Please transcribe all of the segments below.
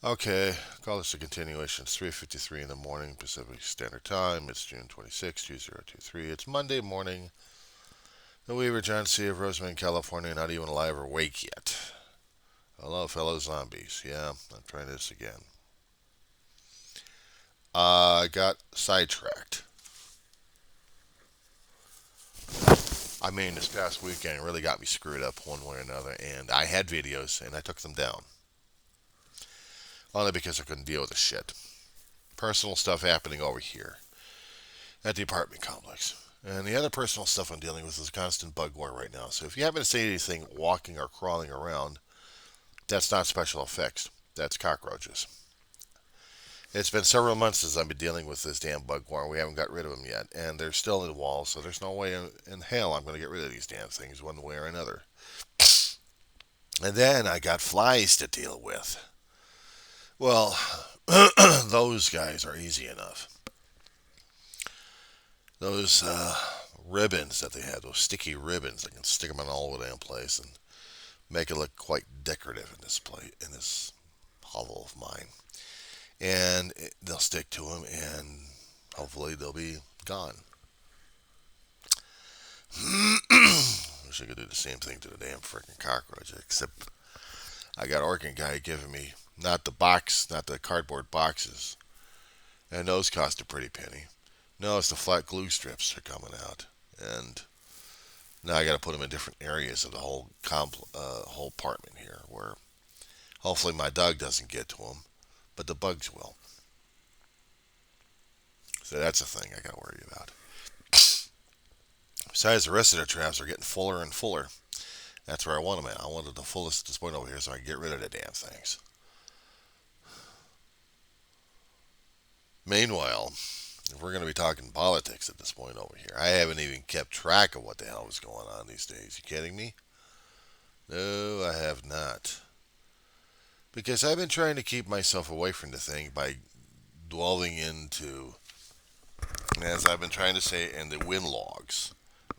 Okay, call this a continuation. It's 3:53 in the morning, Pacific Standard Time. It's June 26, 2023. It's Monday morning. The Weaver John C. of Roseman, California, not even alive or awake yet. Hello, fellow zombies. Yeah, I'm trying this again. I got sidetracked. I mean, this past weekend really got me screwed up one way or another, and I had videos and I took them down. Only because I couldn't deal with the shit. Personal stuff happening over here at the apartment complex. And the other personal stuff I'm dealing with is a constant bug war right now. So if you happen to see anything walking or crawling around, that's not special effects. That's cockroaches. It's been several months since I've been dealing with this damn bug war. We haven't got rid of them yet. And they're still in the walls, so there's no way in hell I'm going to get rid of these damn things one way or another. And then I got flies to deal with. Well, those guys are easy enough. Those ribbons that they have, those sticky ribbons, I can stick them in all over the damn place and make it look quite decorative in this place, in this hovel of mine. And they'll stick to them, and hopefully they'll be gone. Wish I could do the same thing to the damn freaking cockroach, except I got Orkin guy giving me not the box, not the cardboard boxes, and those cost a pretty penny. No, it's the flat glue strips that are coming out, and now I got to put them in different areas of the whole apartment here, where hopefully my dog doesn't get to them, but the bugs will. So that's a thing I got to worry about. Besides, the rest of the traps are getting fuller and fuller. That's where I want them at. I wanted the fullest at this point over here so I can get rid of the damn things. Meanwhile, if we're going to be talking politics at this point over here, I haven't even kept track of what the hell was going on these days. You kidding me? No, I have not. Because I've been trying to keep myself away from the thing by dwelling into, as I've been trying to say, in the win logs.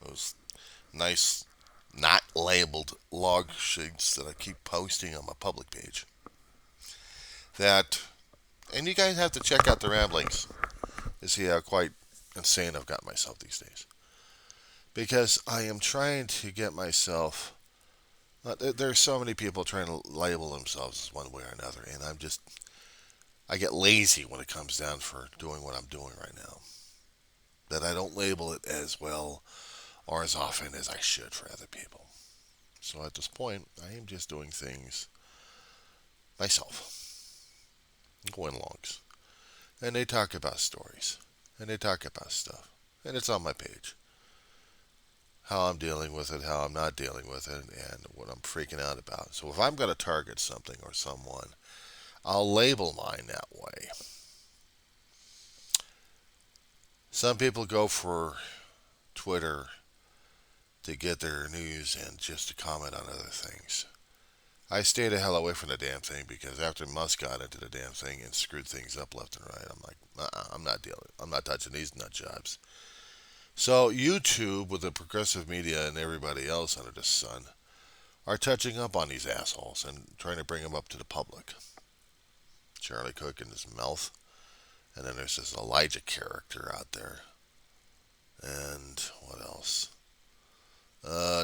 Those nice, not labeled log sheets that I keep posting on my public page. That, and you guys have to check out the ramblings to see how quite insane I've got myself these days. Because I am trying to get myself. There are so many people trying to label themselves one way or another, and I get lazy when it comes down for doing what I'm doing right now. That I don't label it as well or as often as I should for other people. So at this point, I am just doing things myself, going logs. And they talk about stories, and they talk about stuff, and it's on my page. How I'm dealing with it, how I'm not dealing with it, and what I'm freaking out about. So if I'm going to target something or someone, I'll label mine that way. Some people go for Twitter to get their news and just to comment on other things. I stay the hell away from the damn thing because after Musk got into the damn thing and screwed things up left and right, I'm like, I'm not dealing. I'm not touching these nut jobs. So YouTube, with the progressive media and everybody else under the sun, are touching up on these assholes and trying to bring them up to the public. Charlie Cook and his mouth, and then there's this Elijah character out there, and what else?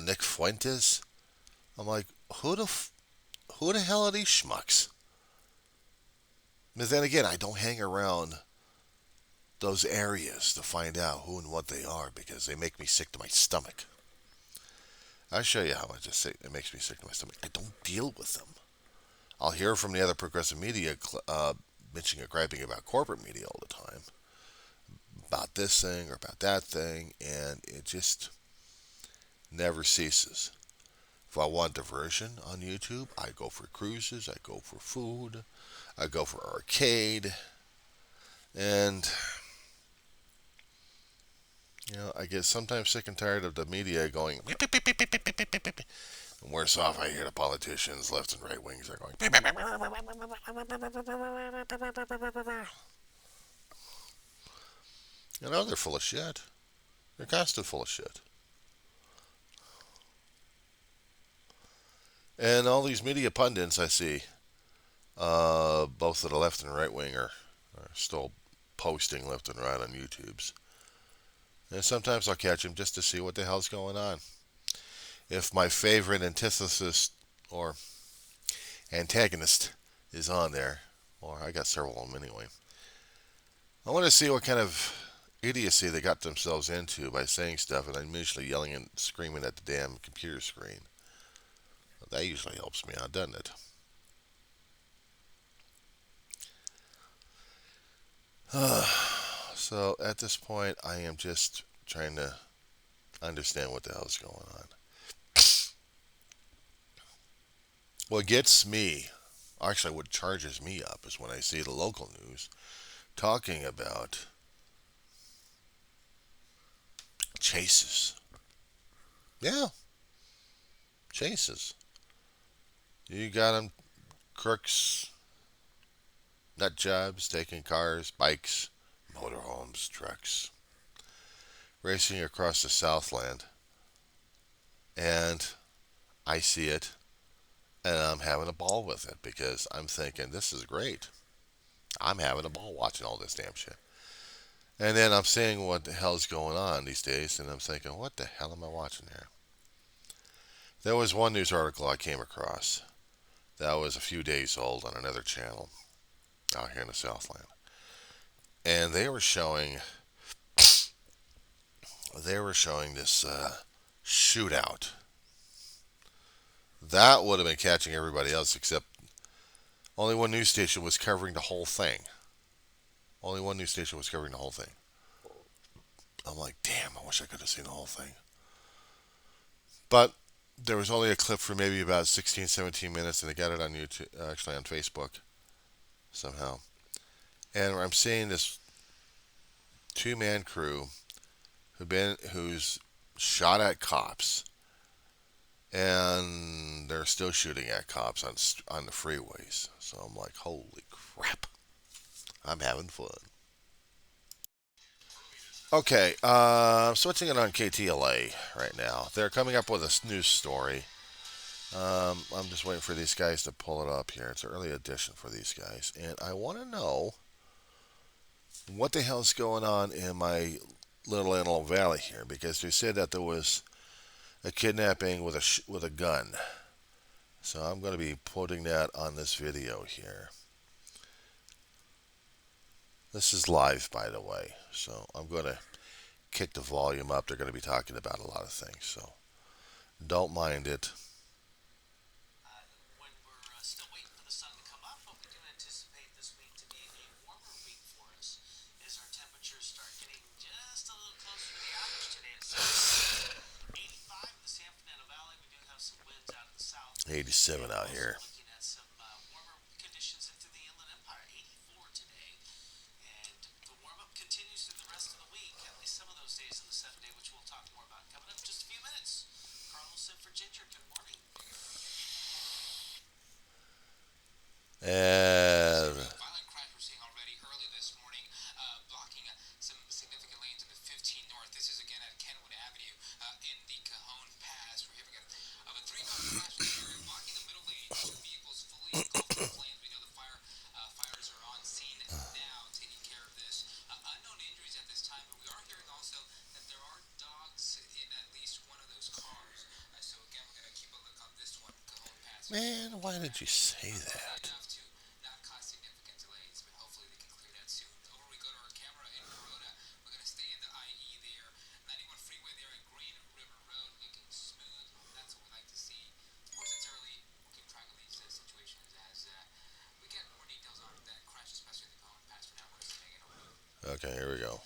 Nick Fuentes. I'm like, who the hell are these schmucks? But then again, I don't hang around those areas to find out who and what they are because they make me sick to my stomach. I'll show you how much it makes me sick to my stomach. I don't deal with them. I'll hear from the other progressive media bitching and griping about corporate media all the time, about this thing or about that thing, and it just never ceases. If I want diversion on YouTube, I go for cruises, I go for food, I go for arcade, and I get sometimes sick and tired of the media going. And worse off, I hear the politicians, left and right wings, are going. They're full of shit. They're constantly full of shit. And all these media pundits I see, Both of the left and right wing are still posting left and right on YouTube's. And sometimes I'll catch them just to see what the hell's going on. If my favorite antithesis or antagonist is on there, or I got several of them anyway, I want to see what kind of idiocy they got themselves into by saying stuff, and I'm usually yelling and screaming at the damn computer screen. That usually helps me out, doesn't it? So at this point, I am just trying to understand what the hell's going on. What gets me, actually, what charges me up is when I see the local news talking about chases. Yeah, chases. You got them crooks, nut jobs, taking cars, bikes, motorhomes, trucks, racing across the Southland. And I see it, and I'm having a ball with it because I'm thinking, this is great. I'm having a ball watching all this damn shit. And then I'm seeing what the hell's going on these days, and I'm thinking, what the hell am I watching here? There was one news article I came across that was a few days old on another channel out here in the Southland. And they were showing this shootout. That would have been catching everybody else, except only one news station was covering the whole thing. Only one news station was covering the whole thing. I'm like, damn, I wish I could have seen the whole thing. But there was only a clip for maybe about 16, 17 minutes, and they got it on YouTube, actually on Facebook somehow. And I'm seeing this two-man crew who's shot at cops, and they're still shooting at cops on the freeways. So I'm like, holy crap, I'm having fun. Okay, I'm switching it on KTLA right now. They're coming up with a news story. I'm just waiting for these guys to pull it up here. It's an early edition for these guys, and I want to know what the hell's going on in my little Antelope Valley here, because they said that there was a kidnapping with with a gun. So I'm going to be putting that on this video here. This is live, by the way, so I'm going to kick the volume up. They're going to be talking about a lot of things, so don't mind it. So 87 out here. And man, why did you say that? Okay, here we go.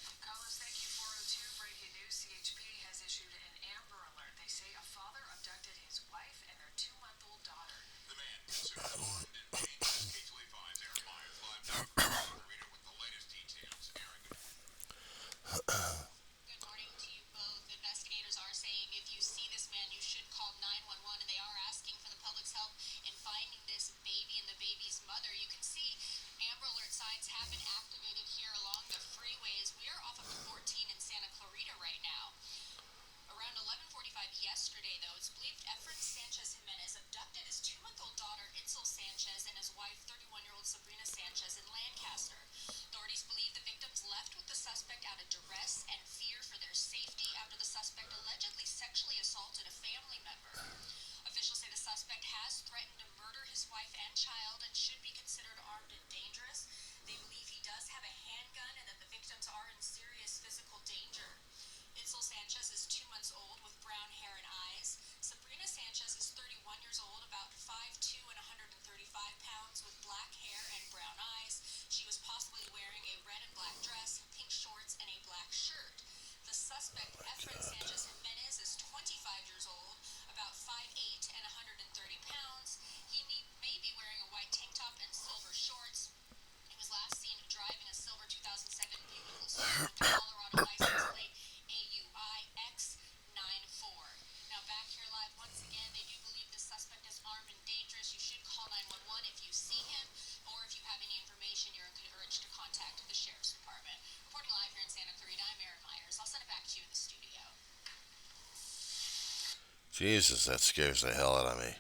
Jesus, that scares the hell out of me.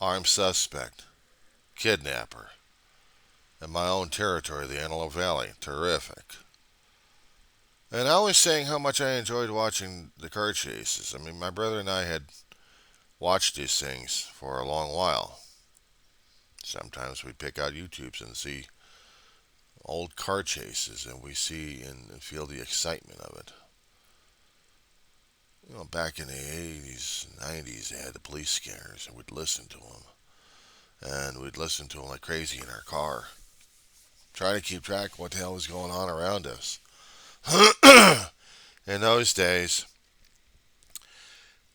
Armed suspect, kidnapper, in my own territory, the Antelope Valley. Terrific. And I was saying how much I enjoyed watching the car chases. I mean, my brother and I had watched these things for a long while. Sometimes we pick out YouTubes and see old car chases, and we see and feel the excitement of it. You know, back in the 80s, 90s, they had the police scanners, and we'd listen to them. And we'd listen to them like crazy in our car, trying to keep track of what the hell was going on around us. In those days,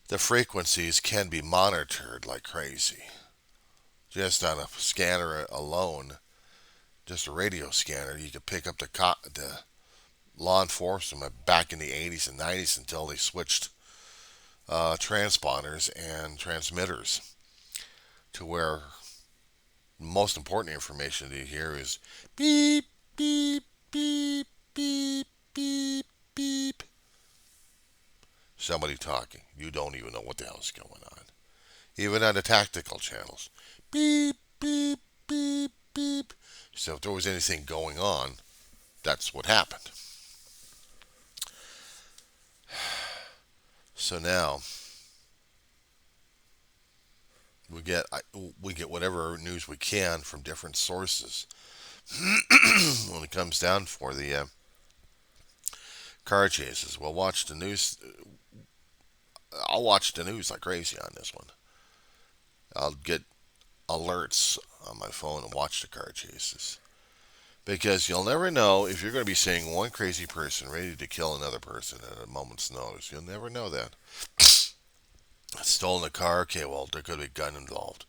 the frequencies can be monitored like crazy. Just on a scanner alone, just a radio scanner, you could pick up the law enforcement back in the 80s and 90s until they switched transponders and transmitters to where the most important information to hear is beep, beep, beep, beep, beep, beep. Somebody talking. You don't even know what the hell is going on. Even on the tactical channels. Beep, beep, beep, beep. So if there was anything going on, that's what happened. So now we get whatever news we can from different sources. When it comes down for the car chases, we'll watch the news. I'll watch the news like crazy on this one. I'll get alerts on my phone and watch the car chases. Because you'll never know if you're going to be seeing one crazy person ready to kill another person at a moment's notice. You'll never know that. Stolen a car, okay, well, there could be a gun involved.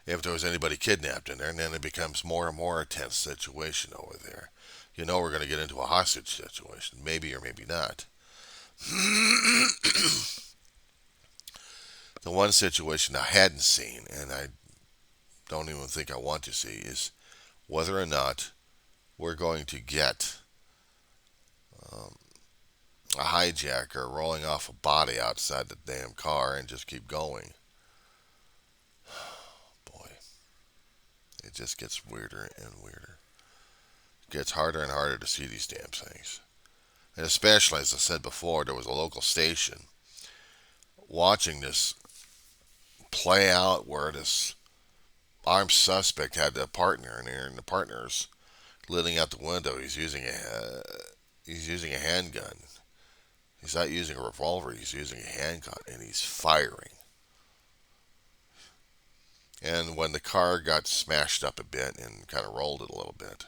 If there was anybody kidnapped in there, and then it becomes more and more a tense situation over there. You know we're going to get into a hostage situation, maybe or maybe not. The one situation I hadn't seen, and I don't even think I want to see, is whether or not we're going to get um, a hijacker rolling off a body outside the damn car and just keep going. Boy, it just gets weirder and weirder. It gets harder and harder to see these damn things. And especially, as I said before, there was a local station watching this play out where this armed suspect had a partner in there, and the partner's leaning out the window. He's using a handgun. He's not using a revolver. He's using a handgun, and he's firing. And when the car got smashed up a bit and kind of rolled it a little bit,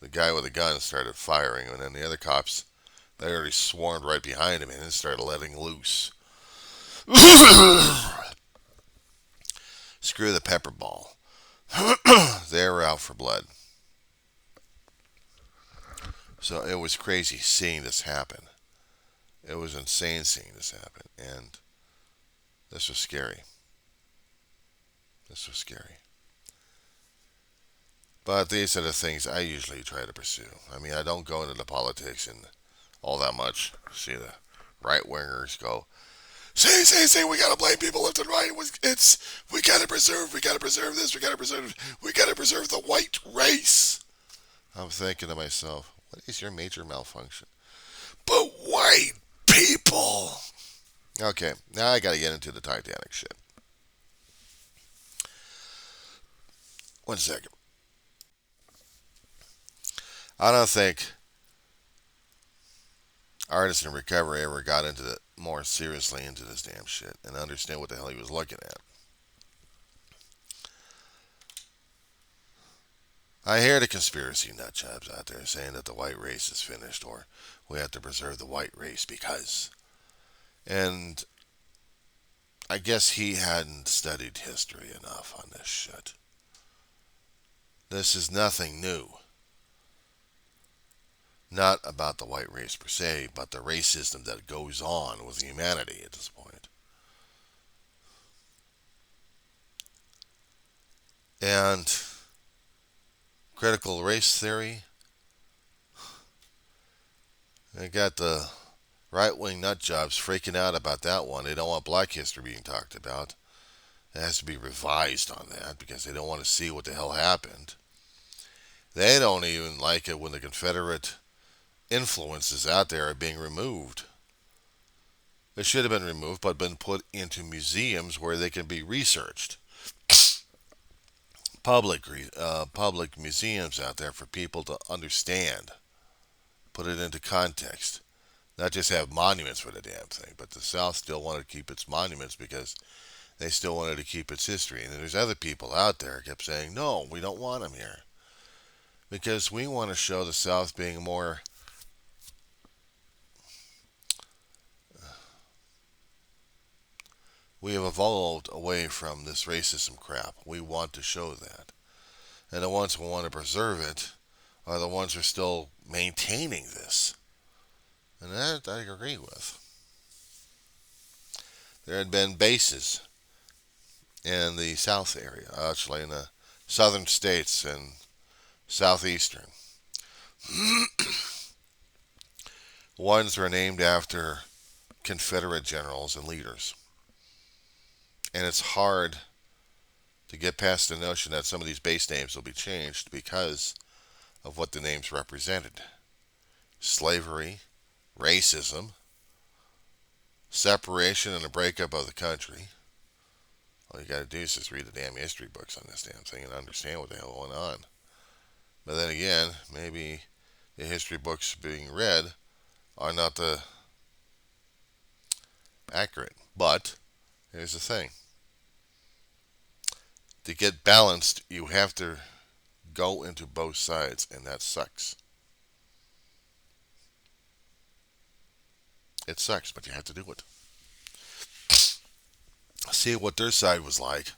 the guy with the gun started firing, and then the other cops, they already swarmed right behind him and then started letting loose. Screw the pepper ball. They were out for blood. So it was crazy seeing this happen. It was insane seeing this happen. And this was scary. This was scary. But these are the things I usually try to pursue. I mean, I don't go into the politics and all that much. See the right wingers go, say, we gotta blame people left and right. We gotta preserve this, we gotta preserve the white race. I'm thinking to myself, what is your major malfunction? But white people! Okay, now I gotta get into the Titanic shit. One second. I don't think artists in recovery ever got into the more seriously into this damn shit and understand what the hell he was looking at. I hear the conspiracy nut jobs out there saying that the white race is finished or we have to preserve the white race because. And I guess he hadn't studied history enough on this shit. This is nothing new. Not about the white race per se, but the racism that goes on with humanity at this point. And critical race theory, they got the right wing nut jobs freaking out about that one. They don't want black history being talked about. It has to be revised on that because they don't want to see what the hell happened. They don't even like it when the Confederate influences out there are being removed. They should have been removed but been put into museums where they can be researched. Public museums out there for people to understand, put it into context. Not just have monuments for the damn thing, but the South still wanted to keep its monuments because they still wanted to keep its history. And there's other people out there kept saying, no, we don't want them here. Because we want to show the South being more, we have evolved away from this racism crap. We want to show that. And the ones who want to preserve it are the ones who are still maintaining this. And that I agree with. There had been bases in the South area, actually in the southern states and southeastern. Ones were named after Confederate generals and leaders. And it's hard to get past the notion that some of these base names will be changed because of what the names represented: slavery, racism, separation, and a breakup of the country. All you got to do is just read the damn history books on this damn thing and understand what the hell went on. But then again, maybe the history books being read are not the accurate. But here's the thing: to get balanced, you have to go into both sides, and that sucks. It sucks, but you have to do it. See what their side was like,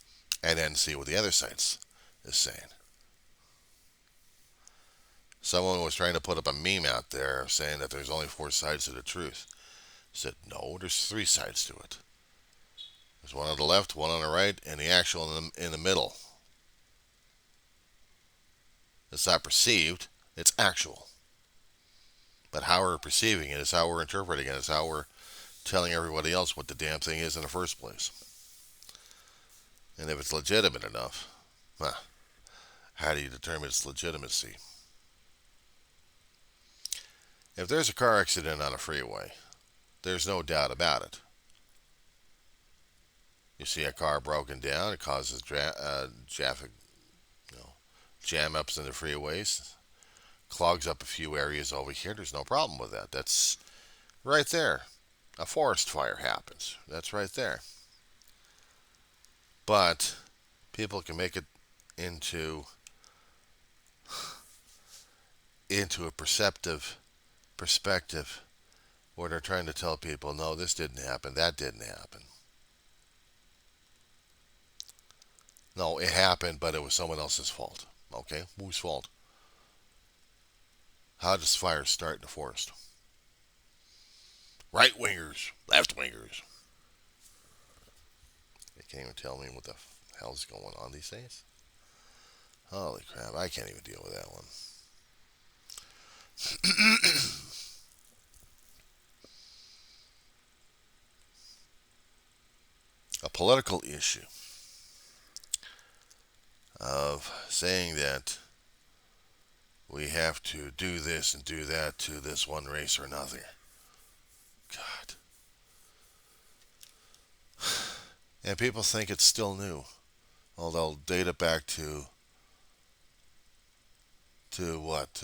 and then see what the other side is saying. Someone was trying to put up a meme out there saying that there's only four sides to the truth. I said, no, there's three sides to it. There's one on the left, one on the right, and the actual in the middle. It's not perceived, it's actual. But how we're perceiving it is how we're interpreting it, is how we're telling everybody else what the damn thing is in the first place. And if it's legitimate enough, how do you determine its legitimacy? If there's a car accident on a freeway, there's no doubt about it. You see a car broken down, it causes jam ups in the freeways, clogs up a few areas over here. There's no problem with that. That's right there. A forest fire happens. That's right there. But people can make it into a perceptive perspective where they're trying to tell people, no, this didn't happen, that didn't happen. No, it happened, but it was someone else's fault. Okay, whose fault? How does fire start in the forest? Right wingers, left wingers. They can't even tell me what the hell's going on these days. Holy crap, I can't even deal with that one. A political issue of saying that we have to do this and do that to this one race or another. God. And people think it's still new. Well, they'll date it back to what?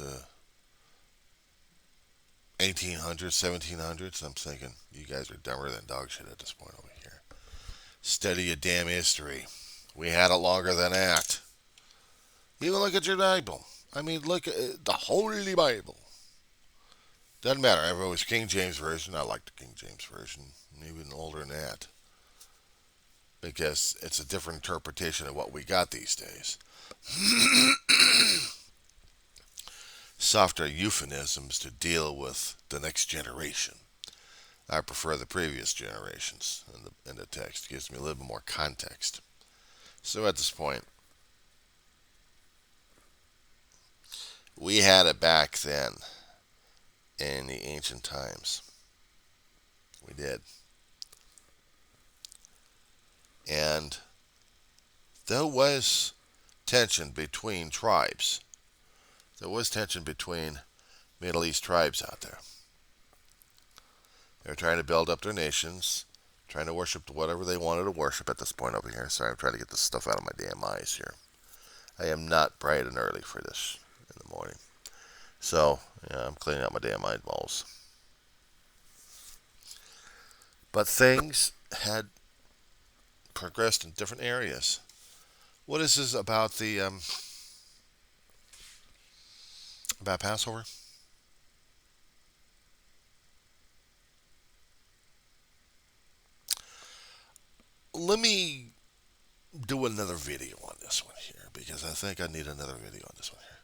1800s, 1700s. I'm thinking you guys are dumber than dog shit at this point over here. Study your damn history. We had it longer than that. Even look at your Bible. I mean, look at the Holy Bible. Doesn't matter. I've always King James Version. I like the King James Version. Even older than that. Because it's a different interpretation of what we got these days. Softer euphemisms to deal with the next generation. I prefer the previous generations in the text. It gives me a little bit more context. So at this point, we had it back then in the ancient times. We did. And there was tension between tribes. There was tension between Middle East tribes out there. They were trying to build up their nations, trying to worship whatever they wanted to worship at this point over here. Sorry, I'm trying to get this stuff out of my damn eyes here. I am not bright and early for this in the morning. So, yeah, I'm cleaning out my damn eyeballs. But things had progressed in different areas. What is this about the about Passover? Let me do another video on this one here because I think I need another video on this one here.